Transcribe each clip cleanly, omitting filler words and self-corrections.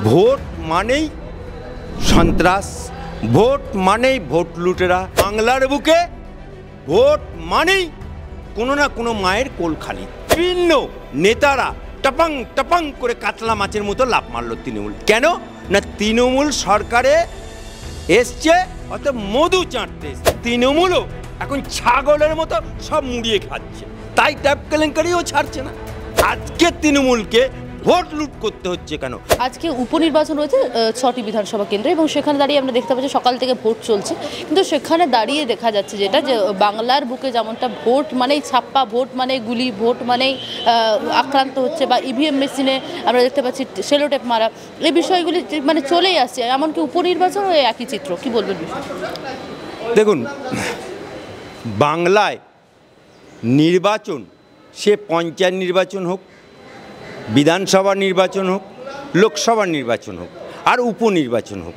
Vote মানেই সন্ত্রাস, vote মানেই ভোট লুটেরা। বাংলার বুকে ভোট মানেই কোনো না কোনো মায়ের কোল খালি। বিভিন্ন নেতারা টপাং টপাং করে কাতলা মাছের মতো লাফ মারল তৃণমূল। কেন না তৃণমূল সরকারে এসছে, অর্থাৎ মধু চাটতে এসছে। তৃণমূলও এখন ছাগলের মতো সব মুড়িয়ে খাচ্ছে, তাই ট্যাপ কেলেঙ্কারিও ছাড়ছে না। আজকে তৃণমূলকে ভোট লুট করতে হচ্ছে কেন? আজকে উপনির্বাচন হয়েছে ৬টি বিধানসভা কেন্দ্রে এবং সেখানে দাঁড়িয়ে আমরা দেখতে পাচ্ছি সকাল থেকে ভোট চলছে, কিন্তু সেখানে দাঁড়িয়ে দেখা যাচ্ছে যেটা যে বাংলার বুকে যেমনটা ভোট মানেই ছাপ্পা, ভোট মানে গুলি, ভোট মানেই আক্রান্ত হচ্ছে, বা ইভিএম মেশিনে আমরা দেখতে পাচ্ছি সেলোটেপ মারা, এই বিষয়গুলি মানে চলেই আসছে। এমনকি উপনির্বাচনও একই চিত্র। কি বলবেন? দেখুন, বাংলায় নির্বাচন, সে পঞ্চায়েত নির্বাচন হোক, বিধানসভা নির্বাচন হোক, লোকসভা নির্বাচন হোক, আর উপনির্বাচন হোক,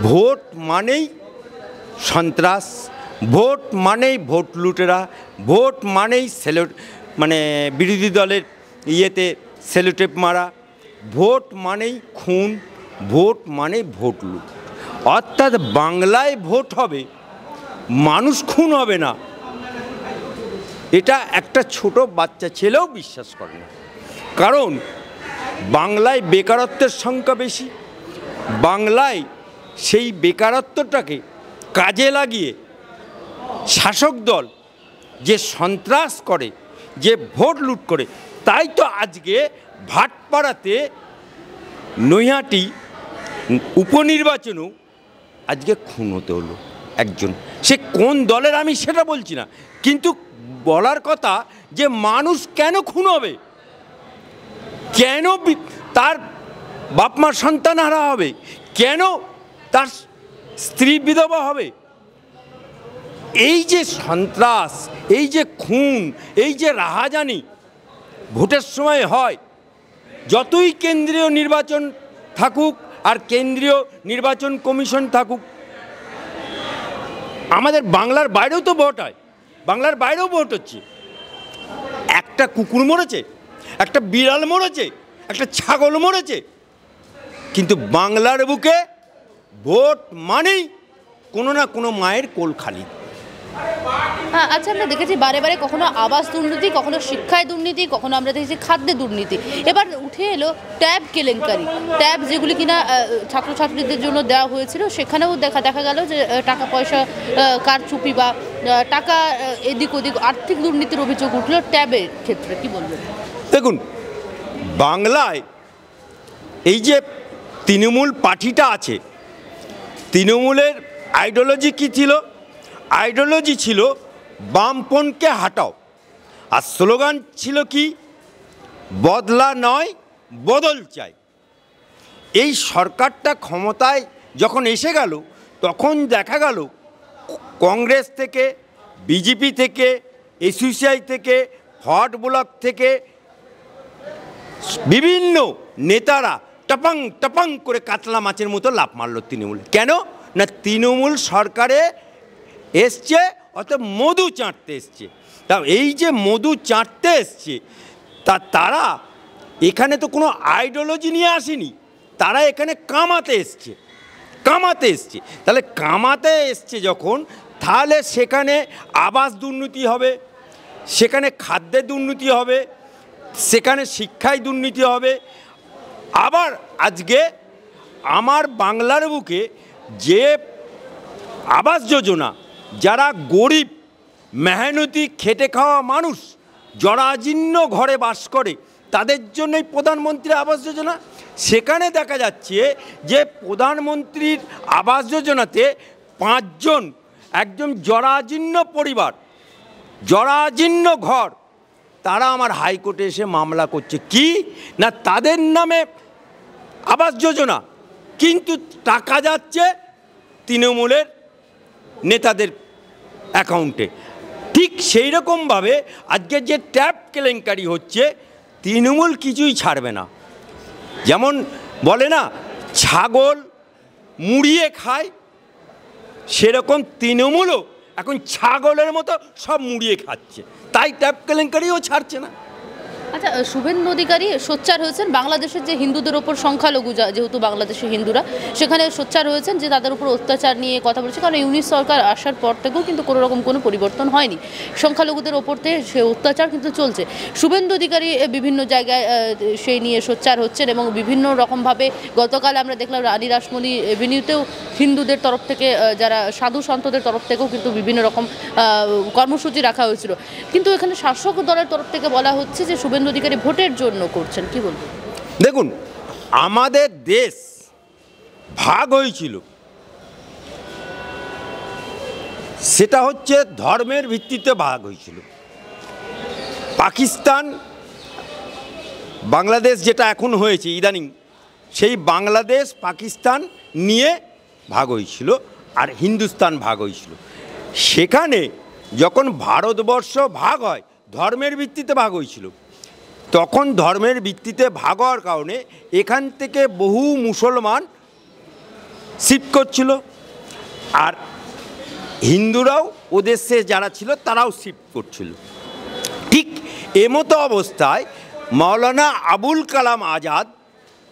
ভোট মানেই সন্ত্রাস, ভোট মানেই ভোট লুটেরা, ভোট মানেই বিরোধী দলের ইয়েতে সেলোটেপ মারা, ভোট মানেই খুন, ভোট মানেই ভোট লুট। অর্থাৎ বাংলায় ভোট হবে, মানুষ খুন হবে না, এটা একটা ছোট বাচ্চা ছেলেও বিশ্বাস করে না। কারণ বাংলায় বেকারত্বের সংখ্যা বেশি। বাংলায় সেই বেকারত্বটাকে কাজে লাগিয়ে শাসক দল যে সন্ত্রাস করে, যে ভোট লুট করে, তাই তো আজকে ভাটপাড়াতে নৈহাটি উপনির্বাচনেও আজকে খুন হতে হলো একজন। সে কোন দলের আমি সেটা বলছি না, কিন্তু বলার কথা যে মানুষ কেন খুন হবে, কেন তার বাপ মার সন্তান হারা হবে, কেন তার স্ত্রী বিধবা হবে। এই যে সন্ত্রাস, এই যে খুন, এই যে রাহাজানি ভোটের সময় হয়, যতই কেন্দ্রীয় নির্বাচন থাকুক আর কেন্দ্রীয় নির্বাচন কমিশন থাকুক, আমাদের বাংলার বাইরেও তো ভোট হয়, বাংলার বাইরেও ভোট হচ্ছে। একটা কুকুর মরেছে, একটা বিড়াল মরেছে, একটা ছাগল মরেছে, কিন্তু বাংলার বুকে ভোট মানেই কোনো না কোনো মায়ের কোল খালি। হ্যাঁ, আচ্ছা, আমরা দেখেছি বারে বারে কখনো আবাস দুর্নীতি, কখনো শিক্ষায় দুর্নীতি, কখনো আমরা দেখেছি খাদ্যে দুর্নীতি। এবার উঠে এলো ট্যাব কেলেঙ্কারি। ট্যাব যেগুলি কিনা ছাত্রছাত্রীদের জন্য দেওয়া হয়েছিল, সেখানেও দেখা গেল যে টাকা পয়সা কারচুপি বা টাকা এদিক ওদিক আর্থিক দুর্নীতির অভিযোগ উঠলো ট্যাবের ক্ষেত্রে। কি বলবেন? দেখুন, বাংলায় এই যে তৃণমূল পার্টিটা আছে, তৃণমূলের আইডিওলজি কী ছিল? আইডিওলজি ছিল বামপন্থকে হাঁটাও, আর স্লোগান ছিল কি? বদলা নয়, বদল চাই। এই সরকারটা ক্ষমতায় যখন এসে গেল, তখন দেখা গেল কংগ্রেস থেকে, বিজেপি থেকে, এসইউসিআই থেকে, ফরওয়ার্ড ব্লক থেকে বিভিন্ন নেতারা টপাং টপাং করে কাতলা মাছের মতো লাফ মারল তৃণমূল। কেন না তৃণমূল সরকারে এসছে, অর্থাৎ মধু চাটতে এসছে। তা এই যে মধু চাটতে এসছে, তারা এখানে তো কোনো আইডিওলজি নিয়ে আসেনি, তারা এখানে কামাতে এসছে, কামাতে এসছে। তাহলে কামাতে এসছে যখন, তাহলে সেখানে আবাস দুর্নীতি হবে, সেখানে খাদ্যে দুর্নীতি হবে, সেখানে শিক্ষায় দুর্নীতি হবে। আবার আজকে আমার বাংলার বুকে যে আবাস যোজনা, যারা গরিব মেহনতি খেটে খাওয়া মানুষ জরাজীর্ণ ঘরে বাস করে, তাদের জন্যই প্রধানমন্ত্রী আবাস যোজনা। সেখানে দেখা যাচ্ছে যে প্রধানমন্ত্রীর আবাস যোজনাতে 5 জন, একদম জরাজীর্ণ পরিবার, জরাজীর্ণ ঘর, তারা আমার হাইকোর্টে এসে মামলা করছে। কি না তাদের নামে আবাস যোজনা, কিন্তু টাকা যাচ্ছে তৃণমূলের নেতাদের অ্যাকাউন্টে। ঠিক সেই রকমভাবে আজকে যে ট্যাব কেলেঙ্কারি হচ্ছে, তৃণমূল কিছুই ছাড়বে না। যেমন বলে না ছাগল মুড়িয়ে খায়, সেরকম তৃণমূলও এখন ছাগলের মতো সব মুড়িয়ে খাচ্ছে, তাই ট্যাব কেলেঙ্কারিও ছাড়ছে না। আচ্ছা, শুভেন্দু অধিকারী সোচ্চার হয়েছেন বাংলাদেশের যে হিন্দুদের ওপর সংখ্যালঘু, যেহেতু বাংলাদেশের হিন্দুরা, সেখানে সোচ্চার হয়েছেন যে তাদের উপর অত্যাচার নিয়ে কথা বলেছে, কারণ ইউনিট সরকার আসার পর থেকেও কিন্তু কোনো রকম কোনো পরিবর্তন হয়নি, সংখ্যালঘুদের ওপর থেকে সে অত্যাচার কিন্তু চলছে। শুভেন্দু অধিকারী বিভিন্ন জায়গায় সেই নিয়ে সোচ্চার হচ্ছেন এবং বিভিন্ন রকমভাবে গতকাল আমরা দেখলাম রানী রাসমণি এভিনিউতেও হিন্দুদের তরফ থেকে, যারা সাধু সন্তদের তরফ থেকেও কিন্তু বিভিন্ন রকম কর্মসূচি রাখা হয়েছিল। কিন্তু এখানে শাসক দলের তরফ থেকে বলা হচ্ছে যে শুভেন্দু অধিকারী ভোটের জন্য করছেন, কি বলবেন? দেখুন, আমাদের দেশ ভাগ হয়েছিল, সেটা হচ্ছে ধর্মের ভিত্তিতে ভাগ হয়েছিল। পাকিস্তান বাংলাদেশ যেটা এখন হয়েছে ইদানিং, সেই বাংলাদেশ পাকিস্তান নিয়ে ভাগ হয়েছিল আর হিন্দুস্তান ভাগ হয়েছিল। সেখানে যখন ভারতবর্ষ ভাগ হয় ধর্মের ভিত্তিতে ভাগ হয়েছিল, তখন ধর্মের ভিত্তিতে ভাগ হওয়ার কারণে এখান থেকে বহু মুসলমান শিফট করছিল, আর হিন্দুরাও ওদেশে যারা ছিল তারাও শিফট করছিল। ঠিক এমতো অবস্থায় মাওলানা আবুল কালাম আজাদ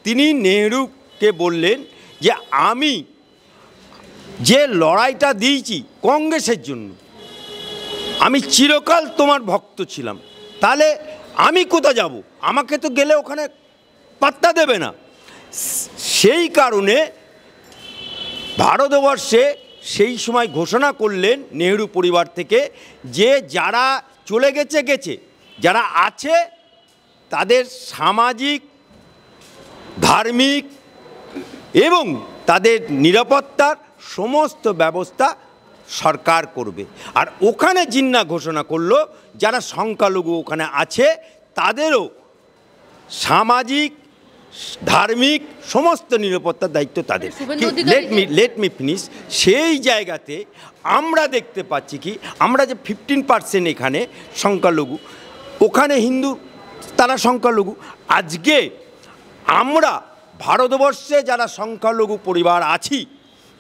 তিনি নেহরুকে বললেন যে আমি যে লড়াইটা দিয়েছি কংগ্রেসের জন্য, আমি চিরকাল তোমার ভক্ত ছিলাম, তাহলে আমি কোথায় যাব? আমাকে তো গেলে ওখানে পাত্তা দেবে না। সেই কারণে ভারতবর্ষে সেই সময় ঘোষণা করলেন নেহরু পরিবার থেকে যে যারা চলে গেছে গেছে, যারা আছে তাদের সামাজিক, ধার্মিক এবং তাদের নিরাপত্তার সমস্ত ব্যবস্থা সরকার করবে। আর ওখানে জিন্না ঘোষণা করলো যারা সংখ্যালঘু ওখানে আছে তাদেরও সামাজিক, ধার্মিক সমস্ত নিরাপত্তার দায়িত্ব তাদের। Let me finish. সেই জায়গাতে আমরা দেখতে পাচ্ছি কি, আমরা যে 15% এখানে সংখ্যালঘু, ওখানে হিন্দু, তারা সংখ্যালঘু। আজকে আমরা ভারতবর্ষে যারা সংখ্যালঘু পরিবার আছি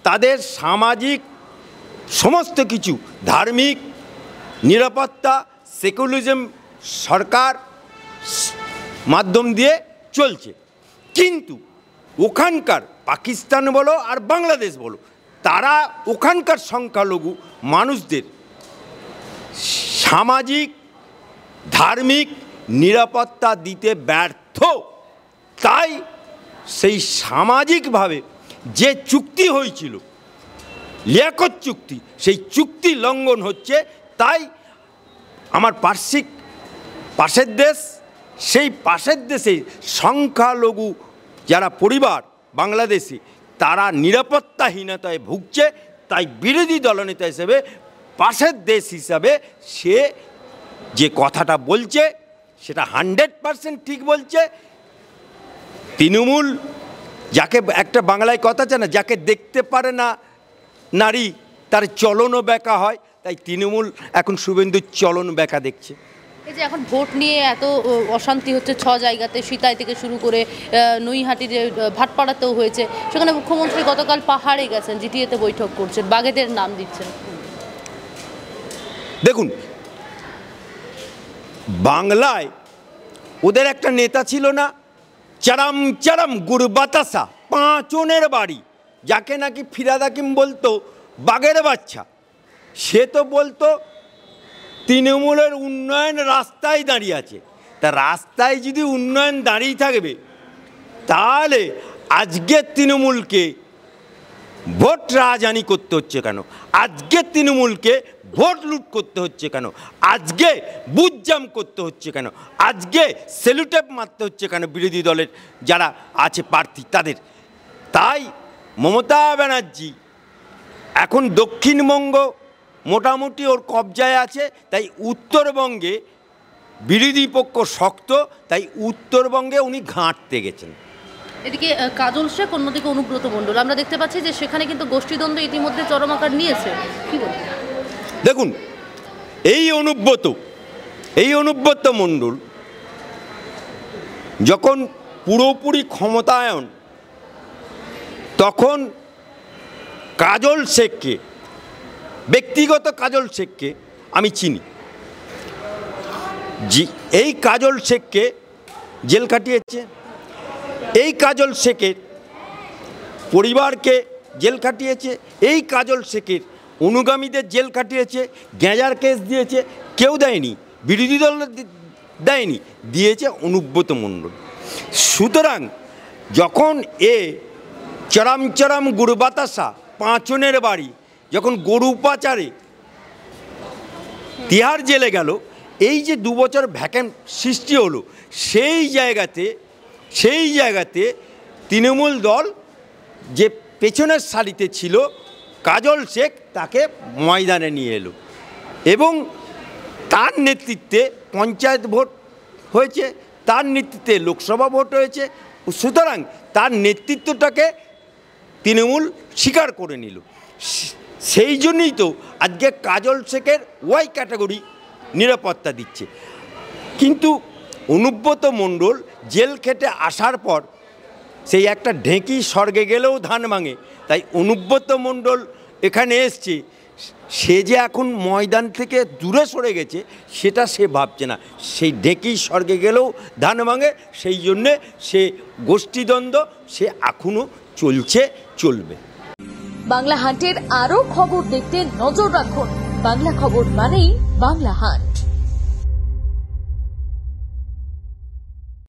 তাদের সামাজিক সমস্ত কিছু, ধার্মিক, নিরাপত্তা, সেকুলারিজম সরকার মাধ্যম দিয়ে চলছে। কিন্তু ওখানকার পাকিস্তান বলো আর বাংলাদেশ বলো, তারা ওখানকার সংখ্যালঘু মানুষদের সামাজিক, ধার্মিক নিরাপত্তা দিতে ব্যর্থ। তাই সেই সামাজিকভাবে যে চুক্তি হয়েছিল, লিয়াকত চুক্তি, সেই চুক্তি লঙ্ঘন হচ্ছে। তাই আমার পাশের দেশ, সেই পাশের দেশে সংখ্যালঘু যারা পরিবার বাংলাদেশি, তারা নিরাপত্তাহীনতায় ভুগছে। তাই বিরোধী দলনেতা হিসেবে, পাশের দেশ হিসাবে সে যে কথাটা বলছে সেটা 100% ঠিক বলছে। তৃণমূল যাকে একটা বাংলায় কথা আছে না, যাকে দেখতে পারে না নারী তার চলনও ব্যাকা হয়, তাই তৃণমূল এখন শুভেন্দুর চলন ব্যাকা দেখছে। এই যে এখন ভোট নিয়ে এত অশান্তি হচ্ছে 6 জায়গাতে, সিতাই থেকে শুরু করে নৈহাটি, যে ভাটপাড়াতেও হয়েছে, সেখানে মুখ্যমন্ত্রী গতকাল পাহাড়ে গেছেন, জিটিএতে বৈঠক করছেন, বাগেদের নাম দিচ্ছেন। দেখুন, বাংলায় ওদের একটা নেতা ছিল না, চারাম চারাম গুরবাতাসা, পাঁচনের বাড়ি, যাকে নাকি ফিরাদ হাকিম বলতো বাঘের বাচ্চা। সে তো বলতো তৃণমূলের উন্নয়ন রাস্তায় দাঁড়িয়ে আছে। তা রাস্তায় যদি উন্নয়ন দাঁড়িয়ে থাকবে, তাহলে আজকে তৃণমূলকে ভোট রাজধানী করতে হচ্ছে কেন? আজকে তৃণমূলকে ভোট লুট করতে হচ্ছে কেন? আজকে বুথ জাম করতে হচ্ছে কেন? আজকে সেলুটেপ মারতে হচ্ছে কেন বিরোধী দলের যারা আছে প্রার্থী তাদের? তাই মমতা ব্যানার্জি এখন দক্ষিণবঙ্গ মোটামুটি ওর কবজায় আছে, তাই উত্তরবঙ্গে বিরোধী পক্ষ শক্ত, তাই উত্তরবঙ্গে উনি ঘাঁটতে গেছেন। এদিকে কাজল শেখ, অন্যদিকে অনুব্রত মণ্ডল, আমরা দেখতে পাচ্ছি যে সেখানে কিন্তু গোষ্ঠীদ্বন্দ্ব ইতিমধ্যে চরম আকার নিয়েছে। কি বলবেন? দেখুন, এই অনুব্রত মণ্ডল যখন পুরোপুরি ক্ষমতায়ন, তখন কাজল শেখকে, ব্যক্তিগত কাজল শেখকে আমি চিনি। এই কাজল শেখকে জেল খাটিয়েছে, এই কাজল শেখের পরিবারকে জেল খাটিয়েছে, এই কাজল শেখের অনুগামীদের জেল খাটিয়েছে, গ্যাঁজার কেস দিয়েছে। কেউ দেয়নি, বিরোধী দল দেয়নি, দিয়েছে অনুব্রত মণ্ডল। সুতরাং যখন চরম চরম গুরু বাতাসা পাঁচনের বাড়ি যখন গরু পাচারে তিহার জেলে গেল, এই যে 2 বছর ভ্যাকেন্ট সৃষ্টি হলো, সেই জায়গাতে তৃণমূল দল যে পেছনের সারিতে ছিল কাজল শেখ তাকে ময়দানে নিয়ে এলো এবং তার নেতৃত্বে পঞ্চায়েত ভোট হয়েছে, তার নেতৃত্বে লোকসভা ভোট হয়েছে। সুতরাং তার নেতৃত্বটাকে তৃণমূল স্বীকার করে নিল। সেই জন্যই তো আজকে কাজল শেখের ওয়াই ক্যাটাগরি নিরাপত্তা দিচ্ছে। কিন্তু অনুব্রত মণ্ডল জেল খেটে আসার পর সেই একটা ঢেঁকি স্বর্গে গেলেও ধান ভাঙে, তাই অনুব্রত মণ্ডল এখানে এসছে, সে যে এখন ময়দান থেকে দূরে সরে গেছে সেটা সে ভাবছে না। সেই ঢেঁকি স্বর্গে গেলেও ধান ভাঙে, সেই জন্যে সে গোষ্ঠীদ্বন্দ্ব সে এখনও চলবে। বাংলা হান্টের আরও খবর দেখতে নজর রাখুন। বাংলা খবর মানেই বাংলা হান্ট।